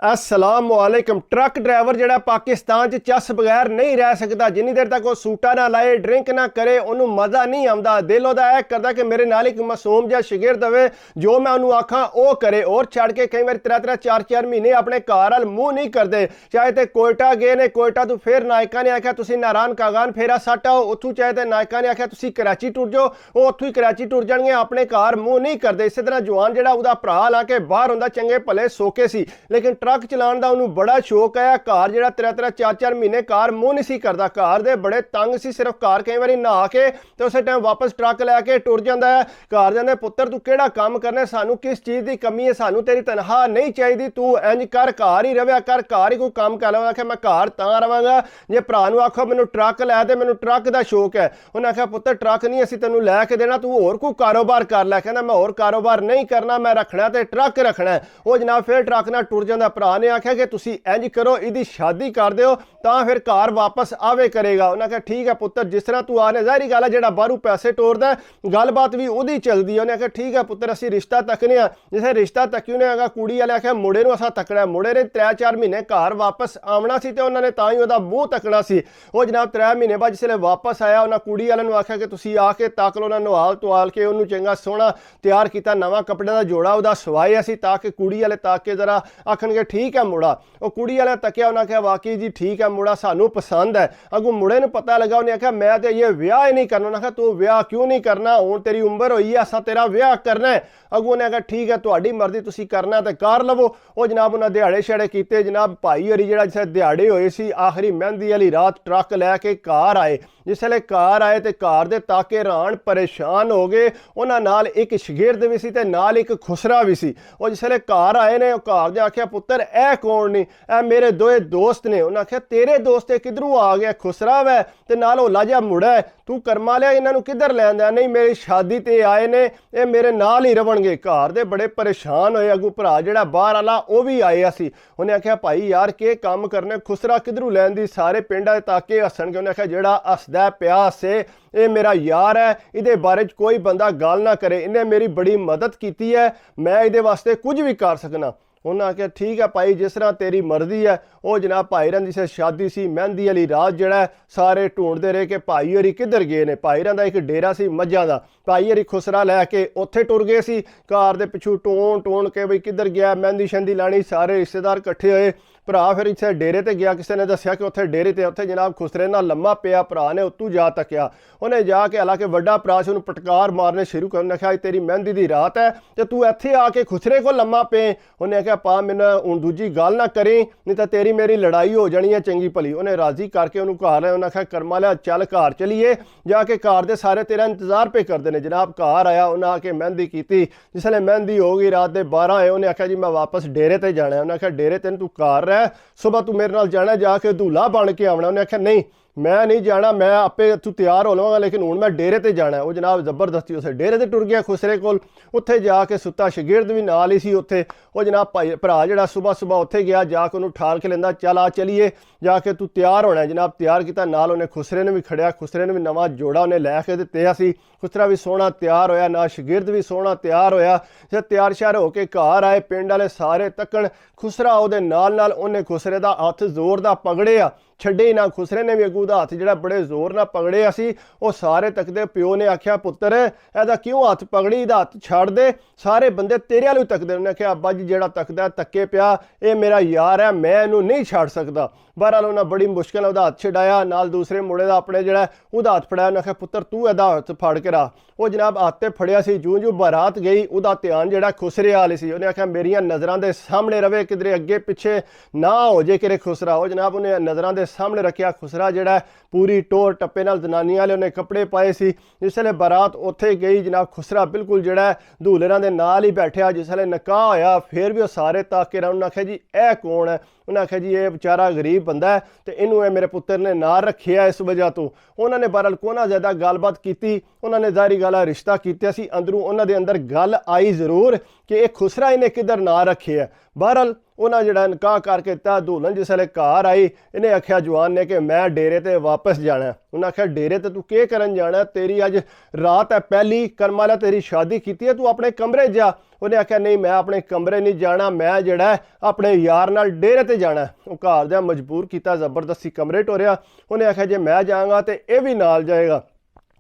अस्सलामुअलैकुम। Truck driver जिहड़ा पाकिस्तान च चस बगैर नहीं रह सकता। जिन्नी देर तक वह सूटा ना लाए, ड्रिंक ना करे, उन्होंने मज़ा नहीं आता। दिल उहदा यह करता कि मेरे नाल एक मासूम जिहा शिगिर्द होवे, जो मैं उन्होंने आखा वह करे। और छड़ के कई बार 3-3 4-4 महीने अपने घर वाल मूँह नहीं करते। चाहे तो कोयटा गए ने, कोयटा तो फिर नायका ने आख्या तुसीं नारायण कागान फेरा सट आओ, उत्थों चाहे तो नायका ने आख्या तुसीं कराची टुर जाओ, वो उत्थों ही कराची टुर जाएंगे, अपने घर मूँह नहीं करते। इस तरह जवान जिहड़ा उहदा भरा हालांकि बाहर हुंदा चंगे भले सोके सी, लेकिन ट्रक चलाने का उन्होंने बड़ा शौक है। घर जो 3-3 4-4 महीने घर मूँह नहीं सी करता, घर दे बड़े तंग सी। सिर्फ घर कई बार नहा के तो उस टाइम वापस ट्रक लैके टुर जाता है। घर जाते पुत्र तू केड़ा काम करने, सानू किस चीज़ की कमी है, सानू तेरी तनख्वाह नहीं चाहिए, तू इंज कर घर ही रव्या कर, घर ही कोई काम कर लवा। आख्या मैं घर तां रवांगा जे भरा नूं आखो मैनू ट्रक लै दे, मैनू ट्रक का शौक है। उन्हें आख्या पुत्र ट्रक नहीं असीं तैनूं लैके देना, तू होर कोई कारोबार कर लै। कहना मैं होर कारोबार नहीं करना, मैं रखना तो ट्रक रखना है। वो जनाब फिर ट्रक नाल टुर जांदा। भरा ने आख्या कि तुसीं इंज करो, इहदी शादी कर दिओ तां फिर घर वापस आवे करेगा। उन्हें आख्या ठीक है पुत्र, जिस तरह तू आने जाहिर गल है जिहड़ा बाहरों पैसे टोरदा गलबात भी उहदी चलदी है। उन्हें आख्या ठीक है पुत्र, असीं रिश्ता तकने आ। जिसे रिश्ता तक्की ने आगा कुड़ी वाले आख्या मुंडे नूं असां तकना। मुंडे ने 3-4 महीने घर वापस आना सी ते उन्होंने तां ही उहदा मूँह तकना सी। वो जनाब 3 महीने बाद जिसले वापस आया, उन्हें कुड़ी वाले नूं आख्या कि तुसीं आके तक लो। उन्हें नवाल तुआल के उन्होंने चंगा सोहना तैयार किया, नवा कपड़े का जोड़ा उहदा सवाया सी ताकि कुड़ी वाले तक के जरा आखणगे ठीक है मुड़ा। वो कुड़ी वाले तकिया, उन्हें आख्या वाकई जी ठीक है मुड़ा, सानू पसंद है। अगू मुड़े ने पता लगा, उन्हें आख्या मैं तो ये विआह ही नहीं करना। उन्हें आख्या तू विआह क्यों नहीं करना, हुण तेरी उम्र होई है, असां तेरा विआह करना है। अगू उन्हें आख्या ठीक है तुहाडी मर्जी, तुसीं करना तो कर लवो। वो जनाब उन्हें दिहाड़े छड़े किए। जनाब भाई हरी जिहड़ा जिसे दिहाड़े होए सी, आखिरी मेहंदी वाली रात ट्रक लैके घर आए। जिसले घर आए तो घर के ताके रान परेशान हो गए। उन्होंने नाल एक शगिर्द भी सी ते नाल एक खुसरा भी सी। वो जिसले घर आए ने, घर दे आख्या पुत्र ए कौन ने, ए मेरे दोए दोस्त ने। उन्हें आख्या तेरे दोस्त किधरों आ गया, खुसरा वै ते नाल होला जिहा मुड़ा है, तू करमा लिया इन्हों किधर लैंदा। नहीं मेरी शादी ते आए ने, ये मेरे नाल ही रवणगे। घर दे बड़े परेशान होए। अगू भरा जिहड़ा बाहर आला वो भी आया सी। उन्हें आख्या भाई यार के काम करने, खुसरा किधरों लैंदी, सारे पिंड दे ताके हसणगे। उन्हें आख्या जिहड़ा हसदा पिया से ये मेरा यार है, इहदे बारे कोई बंदा गल ना करे, इन्हें मेरी बड़ी मदद की है, मैं इहदे वास्ते कुछ भी कर सकना। उन्हें आख्या ठीक है भाई जिस तरह तेरी मर्जी है। वो जनाब भाई रन जिसे शादी सी, मेहंदी वाली रात जड़ा सारे ढूंढते रहे कि भाई हरी किधर गए ने। भाई रन का एक डेरा सी मझां दा, भाई हरी खुसरा लैके उत्थे टुर गए सी। कार दे पिछू टोन के बई किधर गया, मेहंदी शहंदी लानी, सारे रिश्तेदार इकट्ठे होए। भरा फिर इत्थे डेरे ते गया, किसी ने दस्या कि उत्थे डेरे ते उत्थे जनाब खुसरे नाल लम्मा पिया। भरा ने उत्तों जा तकिया, उन्हें जाके हालांकि वड्डा भरा से उन्होंने पटकार मारने शुरू कर। उन्हें आख्या तेरी मेहंदी की रात है तो तू इत्थे आके खुसरे को लम्मा पे। उन्हें आख्या पा मैंने हूँ दूजी गल ना करें, नहीं तो तेरी मेरी लड़ाई हो जानी है चंगी भली। उन्हें राजी करके उन्होंने घर आया। उन्हें आख्या करमा लिया चल घर चलीए, जाके घर के सारे तेरा इंतजार पे करते हैं। जनाब घर आया, उन्हें आके मेहंदी की। जिसले मेहंदी हो गई रात के 12 आए, उन्हें आख्या जी मैं वापस डेरे ते जाना है। उन्हें आख्या डेरे तेन तू घर रह, सुबह तू मेरे नाल जाना, जाके दूल्हा बन के आना। उन्हें आख्या नहीं मैं नहीं जाना, मैं आपे तू तैयार हो लवांगा, लेकिन हुण मैं डेरे ते जाना है। वो जनाब जबरदस्ती उस डेरे ते टुर गया खुसरे कोल। उत्थे जाके सुता, शगिर्द भी नाल ही सी उत्थे। वो जनाब भाई भरा जिहड़ा सुबह सुबह उत्थे गया, जाके उन्होंने ठाल के लेंदा चल आ चलीए, जाके तू तैयार होना है। जनाब तैयार किया, नाल उन्हें खुसरे ने भी खड़िया, खुसरे ने भी नवा जोड़ा उन्हें लैके दित्ता सी। खुसरा भी सोहना तैयार होया, ना शगिर्द भी सोहना तैयार होया। जब तैयार श्यार होके घर आए, पिंड वाले सारे तकन खुसरा उहदे नाल उन्हें खुसरे दा हत्थ जोर दा पकड़िया, छड्डे ही ना। खुसरे ने भी अगू दा हत्थ जिहड़ा बड़े जोर नाल पकड़िया सी। वो सारे तकदे, प्यो ने आख्या पुत्र एहदा क्यों हत्थ पकड़ी, इहदा हत्थ छड़ दे, सारे बंदे तेरे वाल तकदे। उन्हें आख्या अब्बा जी जिहड़ा तकदा तक्के पिया, ये मेरा यार है, मैं इहनूं नहीं छड़ सकदा। बहरहाल उन्हें बड़ी मुश्किल उहदा हत्थ छड़ाया, नाल दूसरे मुंडे दा अपने जिहड़ा उहदा हत्थ फड़ाया। उन्हें आख्या पुत्र तू एहदा हत्थ फड़ के रख। वो जनाब हत्थ ते फड़िया सी, जूं जूं बारात गई उहदा ध्यान जिहड़ा खुसरे वाल सी। उन्हें आख्या मेरियां नज़रां दे सामने रवे, किधरे अगे पिछे ना हो जे किरे खुसरा। वो जनाब उन्हें नज़रां दे सामने रखिया। खुसरा जिहड़ा पूरी टोर टप्पे नाल जनानियां वाले उन्हें कपड़े पाए सी। जिसले बारात उत्थे गई, जनाब खुसरा बिल्कुल जिहड़ा दूल्हरां दे नाल ही बैठिया। जिसले निकाह होया फिर भी वो सारे ताके रहा। उन्हें आख्या जी ए कौन है। उन्हें आख्या जी ये बेचारा गरीब बंदा है, तो इनू मेरे पुत्र ने ना रखिया इस वजह तो। उन्होंने बहरहाल कोना ज़्यादा गलबात की, उन्होंने जाहिर गल रिश्ता किया सी। अंदरों उन्होंने अंदर गल आई जरूर कि ਇਹ ਖੁਸਰਾ ਇਹਨੇ ਕਿੱਧਰ ਨਾ ਰੱਖਿਆ। ਬਹਰਹਾਲ ਉਹਨਾਂ ਜਿਹੜਾ ਨਿਕਾਹ ਕਰਕੇ ਦਿੱਤਾ। ਦੁਲਹਨ ਜਿਸ ਵੇਲੇ ਘਰ ਆਈ ਇਹਨੇ ਆਖਿਆ ਜਵਾਨ ਨੇ ਕਿ ਮੈਂ ਡੇਰੇ ਤੇ ਵਾਪਸ ਜਾਣਾ। ਉਹਨਾਂ ਆਖਿਆ ਡੇਰੇ ਤੇ ਤੂੰ ਕੀ ਕਰਨ ਜਾਣਾ, ਤੇਰੀ ਅੱਜ ਰਾਤ ਹੈ ਪਹਿਲੀ ਕਰਮ ਵਾਲਾ, ਤੇਰੀ ਸ਼ਾਦੀ ਕੀਤੀ ਹੈ, ਤੂੰ ਆਪਣੇ ਕਮਰੇ ਜਾ। ਉਹਨੇ ਆਖਿਆ ਨਹੀਂ ਮੈਂ ਆਪਣੇ ਕਮਰੇ ਨਹੀਂ ਜਾਣਾ, ਮੈਂ ਜਿਹੜਾ ਆਪਣੇ ਯਾਰ ਨਾਲ ਡੇਰੇ ਤੇ ਜਾਣਾ। ਉਹ ਘਰ ਦਾ ਮਜਬੂਰ ਕੀਤਾ, ਜ਼ਬਰਦਸਤੀ ਕਮਰੇ ਟੋਰਿਆ। ਉਹਨੇ ਆਖਿਆ ਜੇ ਮੈਂ ਜਾਵਾਂਗਾ ਤੇ ਇਹ ਵੀ ਨਾਲ ਜਾਏਗਾ।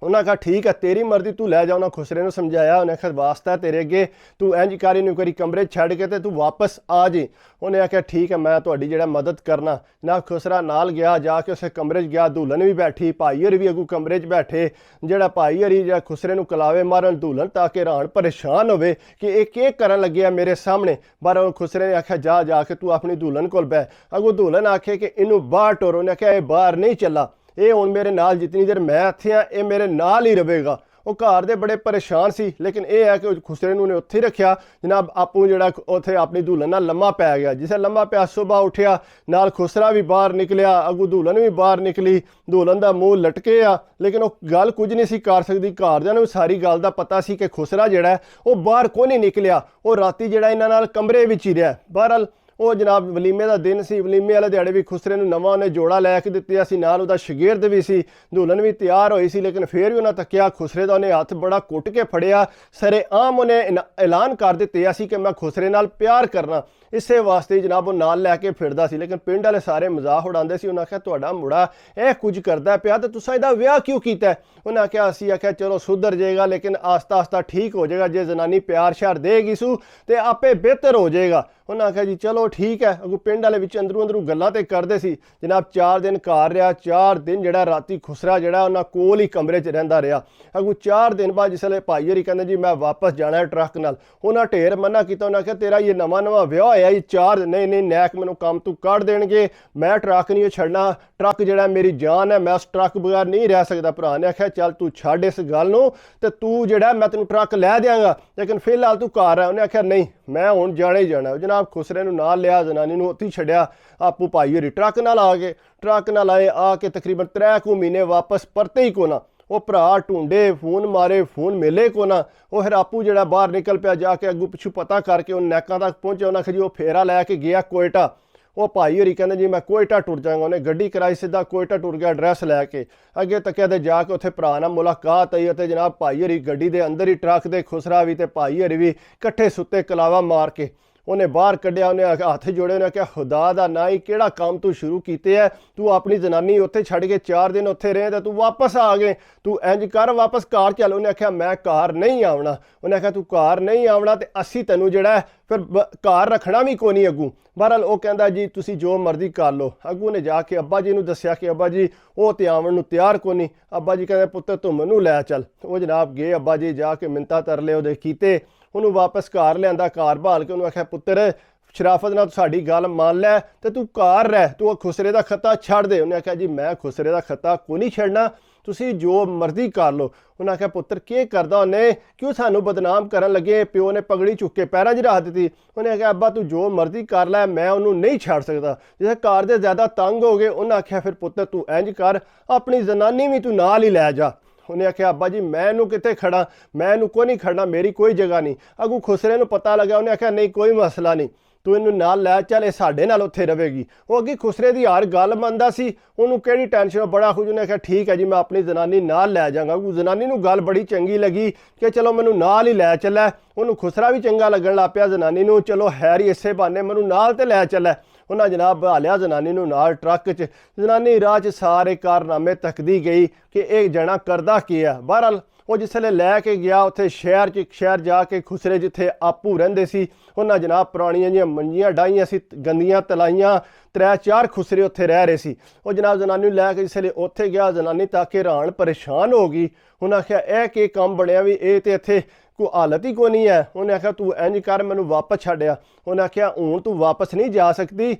ਉਹਨਾਂ ਕਹਾ ਠੀਕ ਹੈ ਤੇਰੀ ਮਰਜ਼ੀ, ਤੂੰ ਲੈ ਜਾ। ਉਹਨਾਂ ਖੁਸਰੇ ਨੂੰ ਸਮਝਾਇਆ। ਉਹਨੇ ਆਖਿਆ ਵਾਸਤਾ ਤੇਰੇ ਅੱਗੇ, ਤੂੰ ਇੰਜ ਕਰ ਇਹਨੂੰ ਕਰੀ ਕਮਰੇ ਛੱਡ ਕੇ ਤੇ ਤੂੰ ਵਾਪਸ ਆ ਜੀ। ਉਹਨੇ ਆਖਿਆ ਠੀਕ ਹੈ ਮੈਂ ਤੁਹਾਡੀ ਜਿਹੜਾ ਮਦਦ ਕਰਨਾ। ਨਾ ਖੁਸਰਾ ਨਾਲ ਗਿਆ, ਜਾ ਕੇ ਉਸੇ ਕਮਰੇ 'ਚ ਗਿਆ। ਦੁਲਹਨ ਵੀ ਬੈਠੀ, ਭਾਈ ਹਰੀ ਵੀ ਅੱਗੂ ਕਮਰੇ 'ਚ ਬੈਠੇ। ਜਿਹੜਾ ਭਾਈ ਹਰੀ ਜਿਹੜਾ ਖੁਸਰੇ ਨੂੰ ਕਲਾਵੇ ਮਾਰਨ, ਦੁਲਹਨ ਤਾਂ ਕਿ ਹੈਰਾਨ ਪਰੇਸ਼ਾਨ ਹੋਵੇ ਕਿ ਇਹ ਕੀ ਕਰਨ ਲੱਗਿਆ ਮੇਰੇ ਸਾਹਮਣੇ। ਪਰ ਖੁਸਰੇ ਨੇ ਆਖਿਆ ਜਾ ਕੇ ਤੂੰ ਆਪਣੀ ਦੁਲਹਨ ਕੋਲ ਬਹਿ। ਅੱਗੂ ਦੁਲਹਨ ਆਖੇ ਕਿ ਇਹਨੂੰ ਬਾਹਰ ਟੋਰੋ। ਉਹਨੇ ਆਖਿਆ ਇਹ ਬਾਹਰ ਨਹੀਂ ਚੱਲਾ, ਇਹ ਹੁਣ ਮੇਰੇ ਨਾਲ ਜਿਤਨੀ ਦੇਰ ਮੈਂ ਇੱਥੇ ਆ ਇਹ ਮੇਰੇ ਨਾਲ ਹੀ ਰਹੇਗਾ। ਉਹ ਘਰ ਦੇ ਬੜੇ ਪਰੇਸ਼ਾਨ ਸੀ, ਲੇਕਿਨ ਇਹ ਹੈ ਕਿ ਖੁਸਰੇ ਨੂੰ ਨੇ ਉੱਥੇ ਹੀ ਰੱਖਿਆ। ਜਨਾਬ ਆਪੂ ਜਿਹੜਾ ਉੱਥੇ ਆਪਣੀ ਦੁਲਹਨ ਨਾਲ ਲੰਮਾ ਪੈ ਗਿਆ। ਜਿਸੇ ਲੰਮਾ ਪਿਆ ਸੁਬਾਹ ਉੱਠਿਆ, ਨਾਲ ਖੁਸਰਾ ਵੀ ਬਾਹਰ ਨਿਕਲਿਆ, ਅੱਗੂ ਦੁਲਹਨ ਵੀ ਬਾਹਰ ਨਿਕਲੀ। ਦੁਲਹਨ ਦਾ ਮੂੰਹ ਲਟਕੇ ਆ, ਲੇਕਿਨ ਉਹ ਗੱਲ ਕੁਝ ਨਹੀਂ ਸੀ ਕਰ ਸਕਦੀ। ਘਰਦਿਆਂ ਨੂੰ ਸਾਰੀ ਗੱਲ ਦਾ ਪਤਾ ਸੀ ਕਿ ਖੁਸਰਾ ਜਿਹੜਾ ਉਹ ਬਾਹਰ ਕੋਈ ਨਹੀਂ ਨਿਕਲਿਆ, ਉਹ ਰਾਤੀ ਜਿਹੜਾ ਇਹਨਾਂ ਨਾਲ ਕਮਰੇ ਵਿੱਚ ਹੀ ਰਿਹਾ। ਬਹਰਹਾਲ ਉਹ ਜਨਾਬ ਵਲੀਮੇ ਦਾ ਦਿਨ ਸੀ। ਵਲੀਮੇ ਵਾਲੇ ਦਿਹਾੜੇ ਵੀ ਖੁਸਰੇ ਨੂੰ ਨਵਾਂ ਉਹਨੇ ਜੋੜਾ ਲੈ ਕੇ ਦਿੱਤਾ ਸੀ, ਨਾਲ ਉਹਦਾ ਸ਼ਗਿਰਦ ਵੀ ਸੀ। ਦੁਲਹਨ ਵੀ ਤਿਆਰ ਹੋਈ ਸੀ, ਲੇਕਿਨ ਫਿਰ ਵੀ ਉਹਨਾਂ ਤੱਕਿਆ ਖੁਸਰੇ ਦਾ ਉਹਨੇ ਹੱਥ ਬੜਾ ਕੁੱਟ ਕੇ ਫੜਿਆ। ਸਰੇਆਮ ਉਹਨੇ ਐਲਾਨ ਕਰ ਦਿੱਤਾ ਸੀ ਕਿ ਮੈਂ ਖੁਸਰੇ ਨਾਲ ਪਿਆਰ ਕਰਨਾ। ਇਸੇ ਵਾਸਤੇ ਜਨਾਬ ਉਹ ਨਾਲ ਲੈ ਕੇ ਫਿਰਦਾ ਸੀ। ਲੇਕਿਨ ਪਿੰਡ ਵਾਲੇ ਸਾਰੇ ਮਜ਼ਾਕ ਉਡਾਉਂਦੇ ਸੀ। ਉਹਨਾਂ ਆਖਿਆ ਤੁਹਾਡਾ ਮੁੰਡਾ ਇਹ ਕੁਝ ਕਰਦਾ ਪਿਆ ਤੇ ਤੁਸੀਂ ਇਹਦਾ ਵਿਆਹ ਕਿਉਂ ਕੀਤਾ। ਉਹਨਾਂ ਆਖਿਆ ਅਸੀਂ ਆਖਿਆ ਚਲੋ ਸੁਧਰ ਜਾਏਗਾ, ਲੇਕਿਨ ਆਸਤਾ ਆਸਤਾ ਠੀਕ ਹੋ ਜਾਏਗਾ। ਜੇ ਜ਼ਨਾਨੀ ਪਿਆਰ ਸ਼ਿਆਰ ਦੇਗੀ ਸੂ ਤੇ ਆਪੇ ਬਿਹਤਰ ਹੋ ਜਾਏਗਾ। ਉਹਨਾਂ ਆਖਿਆ ਜੀ ਚਲੋ ਠੀਕ ਹੈ। ਅੱਗੋਂ ਪਿੰਡ ਵਾਲੇ ਵਿੱਚ ਅੰਦਰੋਂ ਗੱਲਾਂ ਤੇ ਕਰਦੇ ਸੀ। ਜਨਾਬ 4 ਦਿਨ ਘਰ ਰਿਹਾ। 4 ਦਿਨ ਜਿਹੜਾ ਰਾਤੀ ਖੁਸਰਾ ਜਿਹੜਾ ਉਹਨਾਂ ਕੋਲ ਹੀ ਕਮਰੇ 'ਚ ਰਹਿੰਦਾ ਰਿਹਾ। ਅੱਗੋਂ 4 ਦਿਨ ਬਾਅਦ ਜਿਸ ਵੇਲੇ ਭਾਈ ਹਰੀ ਕਹਿੰਦੇ ਜੀ ਮੈਂ ਵਾਪਸ ਜਾਣਾ ਹੈ ਟਰੱਕ ਨਾਲ, ਉਹਨਾਂ ਢੇਰ ਮਨਾ ਕੀਤਾ। ਉਹਨਾਂ ਆਖਿਆ ਤੇਰਾ ਇਹ ਨਵਾਂ ਵਿਆਹ ਹੋਇਆ ਜੀ 4 ਨਹੀਂ ਨੈਕ ਮੈਨੂੰ ਕੰਮ ਤੋਂ ਕੱਢ ਦੇਣਗੇ, ਮੈਂ ਟਰੱਕ ਨਹੀਂ ਛੱਡਣਾ। ਟਰੱਕ ਜਿਹੜਾ ਮੇਰੀ ਜਾਨ ਹੈ, ਮੈਂ ਉਸ ਟਰੱਕ ਬਗੈਰ ਨਹੀਂ ਰਹਿ ਸਕਦਾ। ਭਰਾ ਨੇ ਆਖਿਆ ਚੱਲ ਤੂੰ ਛੱਡ ਇਸ ਗੱਲ ਨੂੰ ਤੇ ਤੂੰ ਜਿਹੜਾ ਮੈਂ ਤੈਨੂੰ ਟਰੱਕ ਲੈ ਦਿਆਂਗਾ, ਲੇਕਿਨ ਫਿਲਹਾਲ ਤੂੰ ਘਰ ਹੈ। ਉਹਨੇ ਆਖਿਆ ਨਹੀਂ ਮੈਂ ਹੁਣ ਜਾਣਾ ਹੀ ਜਾਣਾ। ਜਨਾਬ ਖੁਸਰੇ ਨੂੰ ਨਾਲ ਲਿਆ, ਜ਼ਨਾਨੀ ਨੂੰ ਉੱਥੇ ਛੱਡਿਆ। ਆਪੂ ਭਾਈ ਹਰੀ ਟਰੱਕ ਨਾਲ ਆ ਗਏ। ਟਰੱਕ ਨਾਲ ਆਏ, ਆ ਕੇ ਤਕਰੀਬਨ 3 ਮਹੀਨੇ ਵਾਪਸ ਪਰਤੇ ਹੀ ਕੋਨਾ। ਉਹ ਭਰਾ ਢੂੰਡੇ, ਫੋਨ ਮਾਰੇ, ਫੋਨ ਮਿਲੇ ਕੋਨਾ। ਉਹ ਫਿਰ ਆਪੂ ਜਿਹੜਾ ਬਾਹਰ ਨਿਕਲ ਪਿਆ, ਜਾ ਕੇ ਅੱਗੂ ਪਿੱਛੂ ਪਤਾ ਕਰਕੇ ਉਹ ਨੈਕਾਂ ਤੱਕ ਪਹੁੰਚਿਆ। ਉਹਨਾਂ ਜੀ ਉਹ ਫੇਰਾ ਲੈ ਕੇ ਗਿਆ ਕੋਇਟਾ। ਉਹ ਭਾਈ ਹੋਰੀ ਕਹਿੰਦੇ ਜੀ ਮੈਂ ਕੋਇਟਾ ਟੁਰ ਜਾਵਾਂਗਾ। ਉਹਨੇ ਗੱਡੀ ਕਰਾਈ, ਸਿੱਧਾ ਕੋਇਟਾ ਟੁਰ ਗਿਆ ਐਡਰੈਸ ਲੈ ਕੇ। ਅੱਗੇ ਤੱਕਿਆ ਤੇ ਜਾ ਕੇ ਉੱਥੇ ਭਰਾ ਨਾਲ ਮੁਲਾਕਾਤ ਹੋਈ ਅਤੇ ਜਨਾਬ ਭਾਈ ਹੋਰੀ ਗੱਡੀ ਦੇ ਅੰਦਰ ਹੀ ਟਰੱਕ ਦੇ ਖੁਸਰਾ ਵੀ ਤੇ ਭਾਈ ਹੋਰੀ ਵੀ ਇਕੱਠੇ ਸੁੱਤੇ ਕਲਾਵਾ ਮਾਰ ਕੇ ਉਹਨੇ ਬਾਹਰ ਕੱਢਿਆ। ਉਹਨੇ ਹੱਥ ਜੋੜੇ, ਉਹਨੇ ਕਿਹਾ ਖੁਦਾ ਦਾ ਨਾ ਹੀ ਕਿਹੜਾ ਕੰਮ ਤੂੰ ਸ਼ੁਰੂ ਕੀਤੇ ਹੈ। ਤੂੰ ਆਪਣੀ ਜ਼ਨਾਨੀ ਉੱਥੇ ਛੱਡ ਕੇ 4 ਦਿਨ ਉੱਥੇ ਰਹੇ ਤਾਂ ਤੂੰ ਵਾਪਸ ਆ ਗਏ। ਤੂੰ ਇੰਜ ਕਰ ਵਾਪਸ ਘਰ ਚੱਲ। ਉਹਨੇ ਆਖਿਆ ਮੈਂ ਘਰ ਨਹੀਂ ਆਉਣਾ। ਉਹਨੇ ਆਖਿਆ ਤੂੰ ਘਰ ਨਹੀਂ ਆਉਣਾ ਤੇ ਅਸੀਂ ਤੈਨੂੰ ਜਿਹੜਾ ਫਿਰ ਘਰ ਰੱਖਣਾ ਵੀ ਕੋਈ ਨਹੀਂ ਅੱਗੂ। ਬਹਰਹਾਲ ਉਹ ਕਹਿੰਦਾ ਜੀ ਤੁਸੀਂ ਜੋ ਮਰਜ਼ੀ ਕਰ ਲਓ। ਅੱਗੂ ਨੇ ਜਾ ਕੇ ਅੱਬਾ ਜੀ ਨੂੰ ਦੱਸਿਆ ਕਿ ਅੱਬਾ ਜੀ ਉਹ ਤੇ ਆਉਣ ਨੂੰ ਤਿਆਰ ਕੋਈ ਨਹੀਂ। ਅੱਬਾ ਜੀ ਕਹਿੰਦੇ ਪੁੱਤਰ ਤੂੰ ਮੈਨੂੰ ਲੈ ਚੱਲ। ਉਹ ਜਨਾਬ ਗਏ। ਅੱਬਾ ਜੀ ਜਾ ਕੇ ਮਿੰਨਤਾਂ ਤਰਲੇ ਉਹਦੇ ਕੀਤੇ, ਉਹਨੂੰ ਵਾਪਸ ਘਰ ਲਿਆਂਦਾ। ਘਰ ਭਾਲ ਕੇ ਉਹਨੂੰ ਆਖਿਆ ਪੁੱਤਰ ਸ਼ਰਾਫਤ ਨਾਲ ਸਾਡੀ ਗੱਲ ਮੰਨ ਲੈ ਤੇ ਤੂੰ ਘਰ ਰਹਿ, ਤੂੰ ਉਹ ਖੁਸਰੇ ਦਾ ਖੱਤਾ ਛੱਡ ਦੇ। ਉਹਨੇ ਆਖਿਆ ਜੀ ਮੈਂ ਖੁਸਰੇ ਦਾ ਖੱਤਾ ਕੋਈ ਨਹੀਂ ਛੱਡਣਾ, ਤੁਸੀਂ ਜੋ ਮਰਜ਼ੀ ਕਰ ਲਓ। ਉਹਨਾਂ ਆਖਿਆ ਪੁੱਤਰ ਕੀ ਕਰਦਾ ਉਹਨੇ, ਕਿਉਂ ਸਾਨੂੰ ਬਦਨਾਮ ਕਰਨ ਲੱਗੇ। ਪਿਓ ਨੇ ਪਗੜੀ ਚੁੱਕ ਕੇ ਪੈਰਾਂ 'ਚ ਰੱਖ ਦਿੱਤੀ। ਉਹਨੇ ਆਖਿਆ ਅੱਬਾ ਤੂੰ ਜੋ ਮਰਜ਼ੀ ਕਰ ਲੈ, ਮੈਂ ਉਹਨੂੰ ਨਹੀਂ ਛੱਡ ਸਕਦਾ। ਜਿਵੇਂ ਘਰ ਦੇ ਜ਼ਿਆਦਾ ਤੰਗ ਹੋ ਗਏ, ਉਹਨਾਂ ਆਖਿਆ ਫਿਰ ਪੁੱਤਰ ਤੂੰ ਇੰਜ ਕਰ ਆਪਣੀ ਜ਼ਨਾਨੀ ਵੀ ਤੂੰ ਨਾਲ ਹੀ ਲੈ ਜਾ। ਉਹਨੇ ਆਖਿਆ ਅੱਬਾ ਜੀ ਮੈਂ ਇਹਨੂੰ ਕਿੱਥੇ ਖੜਾ, ਮੈਂ ਇਹਨੂੰ ਕੋਈ ਨਹੀਂ ਖੜਨਾ, ਮੇਰੀ ਕੋਈ ਜਗ੍ਹਾ ਨਹੀਂ। ਅੱਗੋਂ ਖੁਸਰੇ ਨੂੰ ਪਤਾ ਲੱਗਾ। ਉਹਨੇ ਆਖਿਆ ਨਹੀਂ ਕੋਈ ਮਸਲਾ ਨਹੀਂ, ਤੂੰ ਇਹਨੂੰ ਨਾਲ ਲੈ ਚੱਲ, ਇਹ ਸਾਡੇ ਨਾਲ ਉੱਥੇ ਰਹੇਗੀ। ਉਹ ਅੱਗੇ ਖੁਸਰੇ ਦੀ ਹਰ ਗੱਲ ਮੰਨਦਾ ਸੀ, ਉਹਨੂੰ ਕਿਹੜੀ ਟੈਨਸ਼ਨ, ਬੜਾ ਖੁਸ਼। ਉਹਨੇ ਆਖਿਆ ਠੀਕ ਹੈ ਜੀ ਮੈਂ ਆਪਣੀ ਜ਼ਨਾਨੀ ਨਾਲ ਲੈ ਜਾਵਾਂਗਾ। ਉਹ ਜ਼ਨਾਨੀ ਨੂੰ ਗੱਲ ਬੜੀ ਚੰਗੀ ਲੱਗੀ ਕਿ ਚਲੋ ਮੈਨੂੰ ਨਾਲ ਹੀ ਲੈ ਚੱਲਿਆ। ਉਹਨੂੰ ਖੁਸਰਾ ਵੀ ਚੰਗਾ ਲੱਗਣ ਲੱਗ ਪਿਆ ਜ਼ਨਾਨੀ ਨੂੰ, ਚਲੋ ਹੈਰੀ ਇਸੇ ਬਹਾਨੇ ਮੈਨੂੰ ਨਾਲ ਤੇ ਲੈ ਚੱਲਿਆ। ਉਹਨਾਂ ਜਨਾਬ ਭਾਲਿਆ ਜ਼ਨਾਨੀ ਨੂੰ ਨਾਲ ਟਰੱਕ 'ਚ। ਜ਼ਨਾਨੀ ਰਾਹ 'ਚ ਸਾਰੇ ਕਾਰਨਾਮੇ ਤੱਕਦੀ ਗਈ ਕਿ ਇਹ ਜਣਾ ਕਰਦਾ ਕੀ ਆ। ਬਹਰਹਾਲ ਉਹ ਜਿਸ ਵੇਲੇ ਲੈ ਕੇ ਗਿਆ ਉੱਥੇ ਸ਼ਹਿਰ ਜਾ ਕੇ ਖੁਸਰੇ ਜਿੱਥੇ ਆਪੂ ਰਹਿੰਦੇ ਸੀ, ਉਹਨਾਂ ਜਨਾਬ ਪੁਰਾਣੀਆਂ ਜਿਹੀਆਂ ਮੰਜੀਆਂ ਡਾਈਆਂ ਸੀ, ਗੰਦੀਆਂ ਤਲਾਈਆਂ, 3-4 ਖੁਸਰੇ ਉੱਥੇ ਰਹਿ ਰਹੇ ਸੀ। ਉਹ ਜਨਾਬ ਜ਼ਨਾਨੀ ਨੂੰ ਲੈ ਕੇ ਜਿਸ ਵੇਲੇ ਉੱਥੇ ਗਿਆ, ਜ਼ਨਾਨੀ ਤਾਂ ਕਿ ਹੈਰਾਨ ਪਰੇਸ਼ਾਨ ਹੋ ਗਈ। ਉਹਨਾਂ ਆਖਿਆ ਇਹ ਕੀ ਕੰਮ ਬਣਿਆ ਵੀ, ਇਹ ਤੇ ਇੱਥੇ ਕੋਈ ਹਾਲਤ ਹੀ ਕੋਈ ਨਹੀਂ ਹੈ। ਉਹਨੇ ਆਖਿਆ ਤੂੰ ਇੰਜ ਕਰ ਮੈਨੂੰ ਵਾਪਸ ਛੱਡਿਆ। ਉਹਨੇ ਆਖਿਆ ਹੁਣ ਤੂੰ ਵਾਪਸ ਨਹੀਂ ਜਾ ਸਕਦੀ,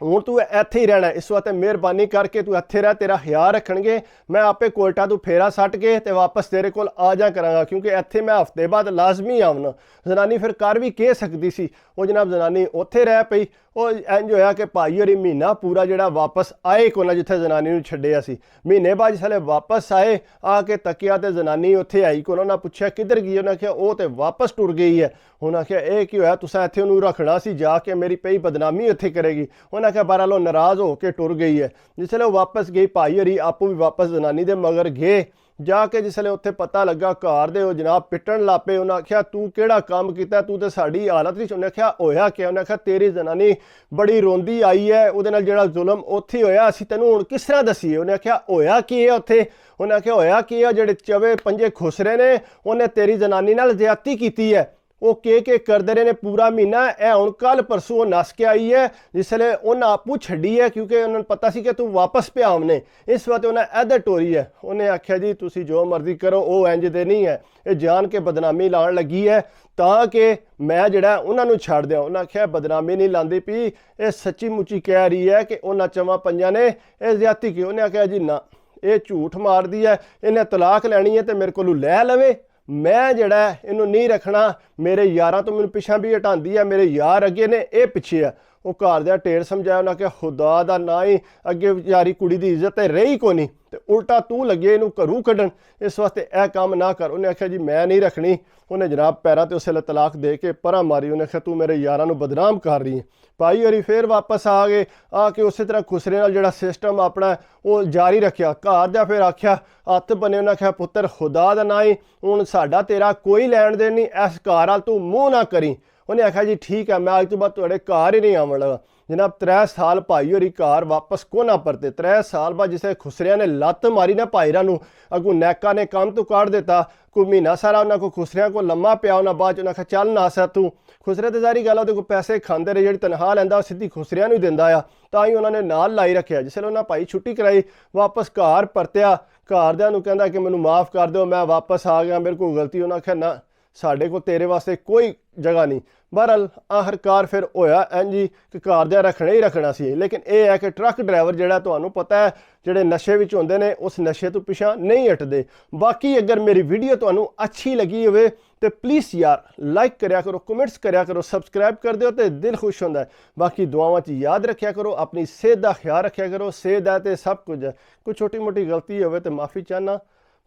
ਹੁਣ ਤੂੰ ਇੱਥੇ ਹੀ ਰਹਿਣਾ। ਇਸ ਵਾਸਤੇ ਮਿਹਰਬਾਨੀ ਕਰਕੇ ਤੂੰ ਇੱਥੇ ਰਹਿ, ਤੇਰਾ ਖਿਆਲ ਰੱਖਣਗੇ। ਮੈਂ ਆਪੇ ਕੋਇਟਾ ਤੋਂ ਫੇਰਾ ਸੱਟ ਕੇ ਤੇ ਵਾਪਸ ਤੇਰੇ ਕੋਲ ਆ ਜਾ ਕਰਾਂਗਾ, ਕਿਉਂਕਿ ਇੱਥੇ ਮੈਂ ਹਫ਼ਤੇ ਬਾਅਦ ਲਾਜ਼ਮੀ ਆਉਣਾ। ਜ਼ਨਾਨੀ ਫਿਰ ਕਰ ਵੀ ਕਹਿ ਸਕਦੀ ਸੀ। ਉਹ ਜਨਾਬ ਜ਼ਨਾਨੀ ਉੱਥੇ ਰਹਿ ਪਈ। ਉਹ ਇੰਜ ਹੋਇਆ ਕਿ ਭਾਈ ਹੋਰੀ ਮਹੀਨਾ ਪੂਰਾ ਜਿਹੜਾ ਵਾਪਸ ਆਏ ਕੋਨਾ ਜਿੱਥੇ ਜਨਾਨੀ ਨੂੰ ਛੱਡਿਆ ਸੀ। ਮਹੀਨੇ ਬਾਅਦ ਜਿਸਲੇ ਵਾਪਸ ਆਏ ਆ ਕੇ ਤੱਕਿਆ ਤੇ ਜਨਾਨੀ ਉੱਥੇ ਆਈ ਕੋਲ। ਉਹਨਾਂ ਪੁੱਛਿਆ ਕਿੱਧਰ ਗਈ? ਉਹਨਾਂ ਆਖਿਆ ਉਹ ਤੇ ਵਾਪਸ ਟੁਰ ਗਈ ਹੈ। ਉਹਨਾਂ ਆਖਿਆ ਇਹ ਕੀ ਹੋਇਆ? ਤੁਸੀਂ ਇੱਥੇ ਉਹਨੂੰ ਰੱਖਣਾ ਸੀ, ਜਾ ਕੇ ਮੇਰੀ ਪਈ ਬਦਨਾਮੀ ਉੱਥੇ ਕਰੇਗੀ। ਉਹਨਾਂ ਆਖਿਆ ਬਹਰਾਲ ਨਾਰਾਜ਼ ਹੋ ਕੇ ਟੁਰ ਗਈ ਹੈ। ਜਿਸਲੇ ਉਹ ਵਾਪਸ ਗਈ ਭਾਈ ਹੋਰੀ ਆਪੂ ਵੀ ਵਾਪਸ ਜਨਾਨੀ ਦੇ ਮਗਰ ਗਏ। ਜਾ ਕੇ ਜਿਸਲੇ ਉੱਥੇ ਪਤਾ ਲੱਗਾ ਘਰ ਦੇ ਉਹ ਜਨਾਬ ਪਿੱਟਣ ਲੱਪੇ। ਉਹਨਾਂ ਆਖਿਆ ਤੂੰ ਕਿਹੜਾ ਕੰਮ ਕੀਤਾ, ਤੂੰ ਤੇ ਸਾਡੀ ਹਾਲਤ ਨਹੀਂ। ਉਹਨੇ ਆਖਿਆ ਹੋਇਆ ਕਿ? ਉਹਨੇ ਆਖਿਆ ਤੇਰੀ ਜਨਾਨੀ ਬੜੀ ਰੋਂਦੀ ਆਈ ਹੈ, ਉਹਦੇ ਨਾਲ ਜਿਹੜਾ ਜ਼ੁਲਮ ਉੱਥੇ ਹੋਇਆ ਅਸੀਂ ਤੈਨੂੰ ਹੁਣ ਕਿਸ ਤਰ੍ਹਾਂ ਦਸੀਏ। ਉਹਨੇ ਆਖਿਆ ਹੋਇਆ ਕੀ ਹੈ ਉੱਥੇ? ਉਹਨੇ ਆਖਿਆ ਹੋਇਆ ਕੀ ਹੈ, ਜਿਹੜੇ ਚਵੇ ਪੰਜੇ ਖੁਸਰੇ ਨੇ ਉਹਨੇ ਤੇਰੀ ਜਨਾਨੀ ਨਾਲ ਜ਼ਿਆਦਤੀ ਕੀਤੀ ਹੈ। ਉਹ ਕੇ ਕਰਦੇ ਰਹੇ ਨੇ ਪੂਰਾ ਮਹੀਨਾ। ਇਹ ਹੁਣ ਕੱਲ ਪਰਸੋਂ ਉਹ ਨਸ ਕੇ ਆਈ ਹੈ ਜਿਸਲੇ ਉਹਨਾਂ ਆਪੂ ਛੱਡੀ ਹੈ, ਕਿਉਂਕਿ ਉਹਨਾਂ ਨੂੰ ਪਤਾ ਸੀ ਕਿ ਤੂੰ ਵਾਪਸ ਪਿਆ ਆਮਨੇ। ਇਸ ਵਾਰ ਉਹਨਾਂ ਇੱਧਰ ਟੋਰੀ ਹੈ। ਉਹਨੇ ਆਖਿਆ ਜੀ ਤੁਸੀਂ ਜੋ ਮਰਜ਼ੀ ਕਰੋ, ਉਹ ਇੰਜ ਦੇ ਨਹੀਂ ਹੈ, ਇਹ ਜਾਣ ਕੇ ਬਦਨਾਮੀ ਲਾਉਣ ਲੱਗੀ ਹੈ ਤਾਂ ਕਿ ਮੈਂ ਜਿਹੜਾ ਉਹਨਾਂ ਨੂੰ ਛੱਡ ਦਿਆਂ। ਉਹਨਾਂ ਆਖਿਆ ਬਦਨਾਮੀ ਨਹੀਂ ਲਾਉਂਦੀ ਪਈ, ਇਹ ਸੱਚੀ ਮੁੱਚੀ ਕਹਿ ਰਹੀ ਹੈ ਕਿ ਉਹਨਾਂ ਚਵਾਂ ਪੰਜਾਂ ਨੇ ਇਹ ਜ਼ਿਆਦਤੀ ਕੀ। ਉਹਨੇ ਆਖਿਆ ਜੀ ਨਾ, ਇਹ ਝੂਠ ਮਾਰਦੀ ਹੈ, ਇਹਨੇ ਤਲਾਕ ਲੈਣੀ ਹੈ ਤੇ ਮੇਰੇ ਕੋਲੋਂ ਲੈ ਲਵੇ। ਮੈਂ ਜਿਹੜਾ ਇਹਨੂੰ ਨਹੀਂ ਰੱਖਣਾ। ਮੇਰੇ ਯਾਰਾਂ ਤੋਂ ਮੈਨੂੰ ਪਿੱਛਾ ਵੀ ਹਟਾਉਂਦੀ ਹੈ, ਮੇਰੇ ਯਾਰ ਅੱਗੇ ਨੇ, ਇਹ ਪਿੱਛੇ ਆ। ਉਹ ਘਰ ਦਾ ਢੇਰ ਸਮਝਾਇਆ। ਉਹਨਾਂ ਕਿ ਖੁਦਾ ਦਾ ਨਾ ਹੀ ਅੱਗੇ ਵਿਚਾਰੀ ਕੁੜੀ ਦੀ ਇੱਜ਼ਤ ਤੇ ਰਹੀ ਕੋ ਨਹੀਂ, ਤੇ ਉਲਟਾ ਤੂੰ ਲੱਗੇ ਇਹਨੂੰ ਘਰੋਂ ਕੱਢਣ, ਇਸ ਵਾਸਤੇ ਇਹ ਕੰਮ ਨਾ ਕਰ। ਉਹਨੇ ਆਖਿਆ ਜੀ ਮੈਂ ਨਹੀਂ ਰੱਖਣੀ। ਉਹਨੇ ਜਨਾਬ ਪੈਰਾਂ ਤੇ ਉਸੇ ਵੇਲੇ ਤਲਾਕ ਦੇ ਕੇ ਪਰਾਂ ਮਾਰੀ। ਉਹਨੇ ਆਖਿਆ ਤੂੰ ਮੇਰੇ ਯਾਰਾਂ ਨੂੰ ਬਦਨਾਮ ਕਰ ਰਹੀ ਹੈ। ਭਾਈ ਹੋਰੀ ਫਿਰ ਵਾਪਸ ਆ ਗਏ। ਆ ਕੇ ਉਸੇ ਤਰ੍ਹਾਂ ਖੁਸਰੇ ਨਾਲ ਜਿਹੜਾ ਸਿਸਟਮ ਆਪਣਾ ਉਹ ਜਾਰੀ ਰੱਖਿਆ। ਘਰ ਦਾ ਫਿਰ ਆਖਿਆ ਹੱਥ ਬਣੇ। ਉਹਨਾਂ ਆਖਿਆ ਪੁੱਤਰ ਖੁਦਾ ਦਾ ਨਾ ਹੀ ਹੁਣ ਸਾਡਾ ਤੇਰਾ ਕੋਈ ਲੈਣ ਦੇਣ ਨਹੀਂ, ਇਸ ਘਰ ਵਾਲ ਤੂੰ ਮੂੰਹ ਨਾ ਕਰੀ। ਉਹਨੇ ਆਖਿਆ ਜੀ ਠੀਕ ਹੈ, ਮੈਂ ਅੱਜ ਤੋਂ ਬਾਅਦ ਤੁਹਾਡੇ ਘਰ ਹੀ ਨਹੀਂ ਆਉਣ ਲੱਗਾ। जनाब 3 साल भाई होरी घर वापस को ना परते। 3 साल बाद जिसे खुसरिया ने लत्त मारी ना भाईरा नूं, अगू नैका ने काम तो काट देता। कोई महीना सारा उन्होंने को खुसरिया को लम्मा पिया। उन्हें बाद उन्हें आखिया चल ना सा तू। खुसरे तो सारी गल को पैसे खाते रहे, जी तनख्वाह लैंदा सीधी खुसरिया नूं दिंदा आ, तां ही उन्होंने नाल लाई रखिया। जिसले उन्हें भाई छुट्टी कराई वापस घर परतिया, घरदियां नूं कहंदा कि मैनूं माफ़ कर दो, मैं वापस आ गया, मेरे को गलती। उन्हें आखिया ना साढ़े को तेरे वास्ते कोई जगह नहीं। बहरहाल आखिरकार फिर होया इंज ही कि घरदियां रखना ही रखना सी। लेकिन यह है कि ट्रक ड्राइवर जिहड़ा तुहानूं पता है जिहड़े नशे विच हुंदे ने उस नशे तो पिछा नहीं हटदे। बाकी अगर मेरी वीडियो तुहानूं अच्छी लगी होवे तो प्लीज़ यार लाइक करया करो, कमेंट्स करया करो, सबसक्राइब कर दिओ तो दिल खुश होंदा है। बाकी दुआवां च याद रखिया करो, अपनी सेहत का ख्याल रखिया करो। सेहत है तो सब कुछ है। कोई छोटी मोटी गलती होवे तो माफ़ी चाहना,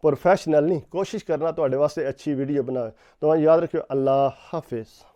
प्रोफैशनल नहीं, कोशिश करना तुहाडे वास्ते अच्छी वीडियो बनाए। दुआ याद रखियो। अल्लाह हाफिज़।